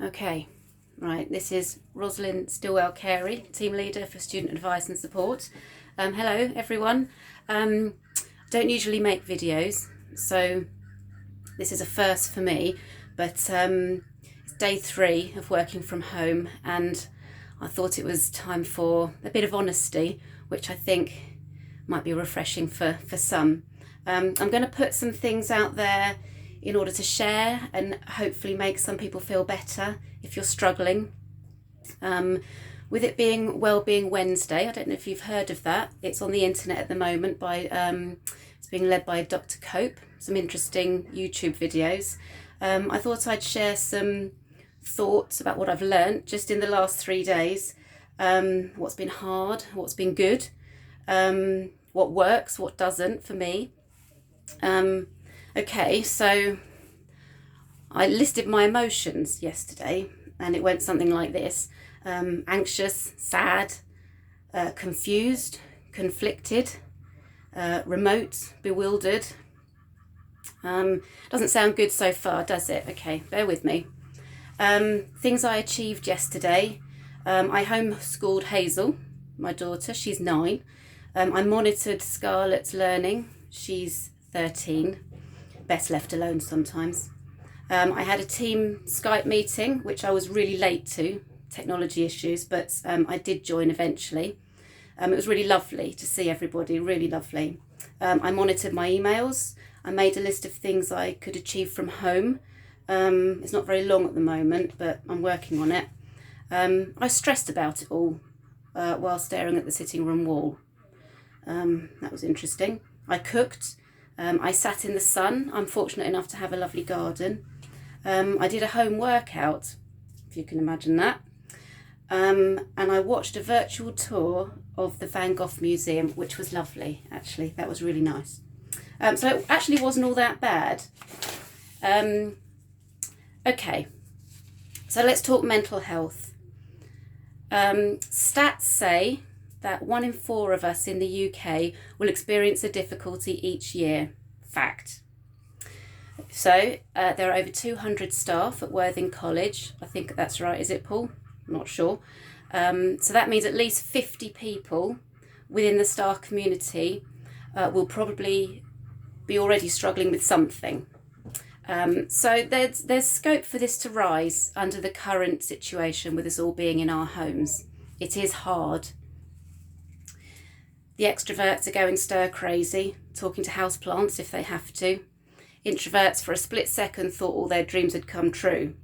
Okay, right, this is Rosalind Stillwell-Carey, Team Leader for Student Advice and Support. Hello everyone. I don't usually make videos, so this is a first for me, but it's day 3 of working from home, and I thought it was time for a bit of honesty, which I think might be refreshing for some. I'm going to put some things out there in order to share and hopefully make some people feel better if you're struggling. With it being Wellbeing Wednesday, I don't know if you've heard of that. It's on the internet at the moment by it's being led by Dr. Cope. Some interesting YouTube videos. I thought I'd share some thoughts about what I've learned just in the last 3 days. What's been hard, what's been good, what works, what doesn't for me. Okay, so I listed my emotions yesterday, and it went something like this. Anxious, sad, confused, conflicted, remote, bewildered. Doesn't sound good so far, does it? Okay, bear with me. Things I achieved yesterday. I homeschooled Hazel, my daughter, she's 9. I monitored Scarlett's learning, she's 13. Best left alone sometimes. I had a team Skype meeting, which I was really late to, technology issues, but I did join eventually. It was really lovely to see everybody, really lovely. I monitored my emails. I made a list of things I could achieve from home. It's not very long at the moment, but I'm working on it. I stressed about it all while staring at the sitting room wall. That was interesting. I cooked. I sat in the sun. I'm fortunate enough to have a lovely garden. I did a home workout, if you can imagine that. And I watched a virtual tour of the Van Gogh Museum, which was lovely, actually. That was really nice. So it actually wasn't all that bad. Okay, so let's talk mental health. Stats say that 1 in 4 of us in the UK will experience a difficulty each year. Fact. So there are over 200 staff at Worthing College. I think that's right, is it, Paul? I'm not sure. So that means at least 50 people within the staff community will probably be already struggling with something. So there's scope for this to rise under the current situation with us all being in our homes. It is hard. The extroverts are going stir crazy, talking to houseplants if they have to. Introverts for a split second thought all their dreams had come true,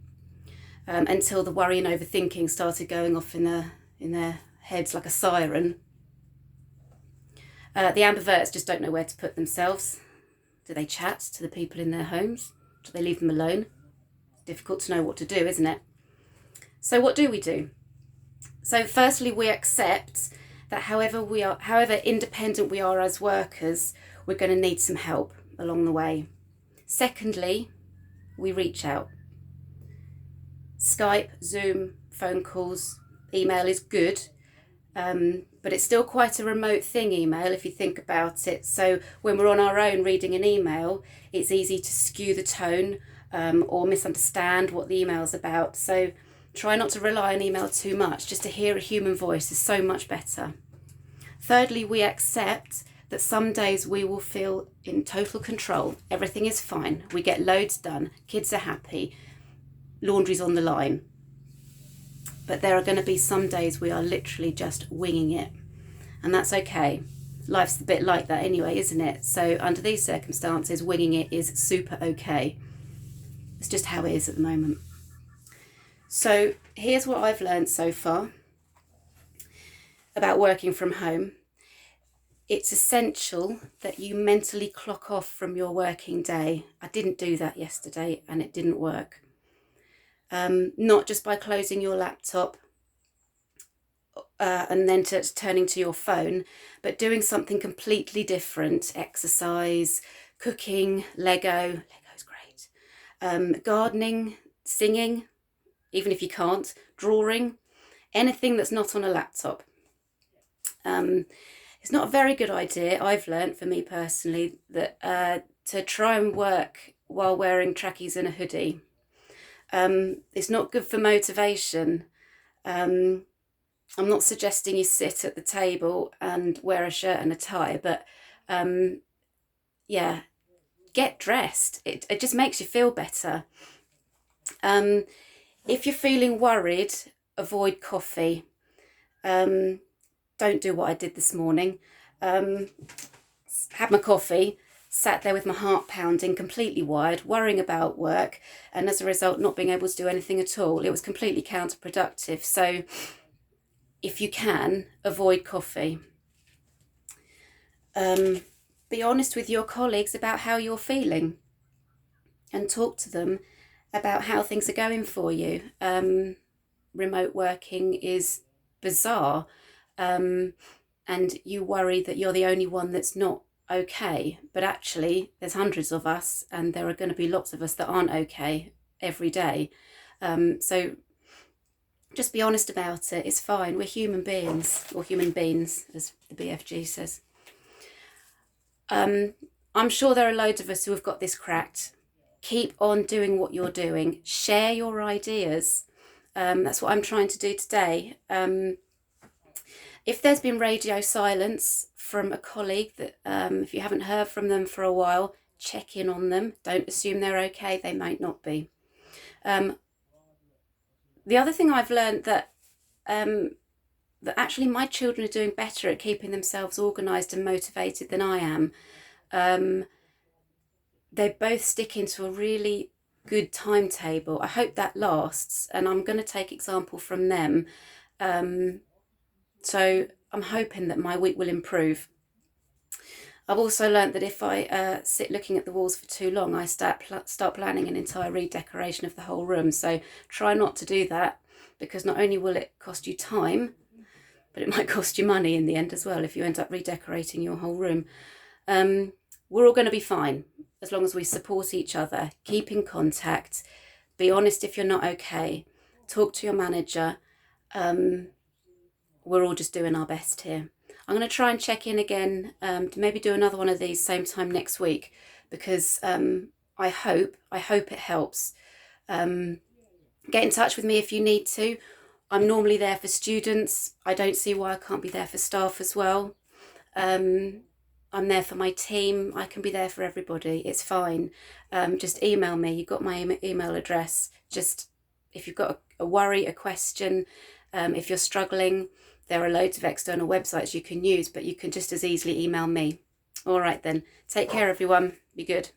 until the worry and overthinking started going off in their heads like a siren. The ambiverts just don't know where to put themselves. Do they chat to the people in their homes? Do they leave them alone? It's difficult to know what to do, isn't it? So what do we do? So firstly, we accept that however independent we are as workers, we're going to need some help along the way. Secondly, we reach out. Skype, Zoom, phone calls, email is good, but it's still quite a remote thing, email, if you think about it. So when we're on our own reading an email, it's easy to skew the tone or misunderstand what the email's about. So try not to rely on email too much. Just to hear a human voice is so much better. Thirdly, we accept that some days we will feel in total control. Everything is fine. We get loads done. Kids are happy. Laundry's on the line. But there are going to be some days we are literally just winging it. And that's okay. Life's a bit like that anyway, isn't it? So under these circumstances, winging it is super okay. It's just how it is at the moment. So here's what I've learned so far about working from home. It's essential that you mentally clock off from your working day. I didn't do that yesterday and it didn't work. Not just by closing your laptop and then turning to your phone, but doing something completely different. Exercise, cooking, Lego's great. Gardening, singing, even if you can't, drawing, anything that's not on a laptop. It's not a very good idea, I've learned for me personally, that to try and work while wearing trackies and a hoodie. It's not good for motivation. I'm not suggesting you sit at the table and wear a shirt and a tie, but yeah, get dressed. It just makes you feel better. If you're feeling worried, avoid coffee. Don't do what I did this morning. Had my coffee, sat there with my heart pounding, completely wired, worrying about work, and as a result not being able to do anything at all. It was completely counterproductive. So if you can, avoid coffee. Be honest with your colleagues about how you're feeling and talk to them about how things are going for you. Remote working is bizarre, and you worry that you're the only one that's not okay, but actually there's hundreds of us and there are going to be lots of us that aren't okay every day. So just be honest about it. It's fine. We're human beings, or human beings, as the BFG says. I'm sure there are loads of us who have got this cracked. Keep on doing what you're doing. Share your ideas. That's what I'm trying to do today. If there's been radio silence from a colleague, that if you haven't heard from them for a while, check in on them. Don't assume they're okay. They might not be. The other thing I've learned that actually my children are doing better at keeping themselves organised and motivated than I am. They both stick into a really good timetable. I hope that lasts, and I'm going to take example from them. So I'm hoping that my week will improve. I've also learnt that if I sit looking at the walls for too long, I start planning an entire redecoration of the whole room. So try not to do that, because not only will it cost you time, but it might cost you money in the end as well if you end up redecorating your whole room. We're all going to be fine as long as we support each other, keep in contact, be honest if you're not okay, talk to your manager. We're all just doing our best here. I'm going to try and check in again, to maybe do another one of these same time next week, because I hope it helps. Get in touch with me if you need to. I'm normally there for students. I don't see why I can't be there for staff as well. I'm there for my team. I can be there for everybody. It's fine. Just email me. You've got my email address. Just if you've got a worry, a question, if you're struggling, there are loads of external websites you can use, but you can just as easily email me. All right then. Take care, everyone. Be good.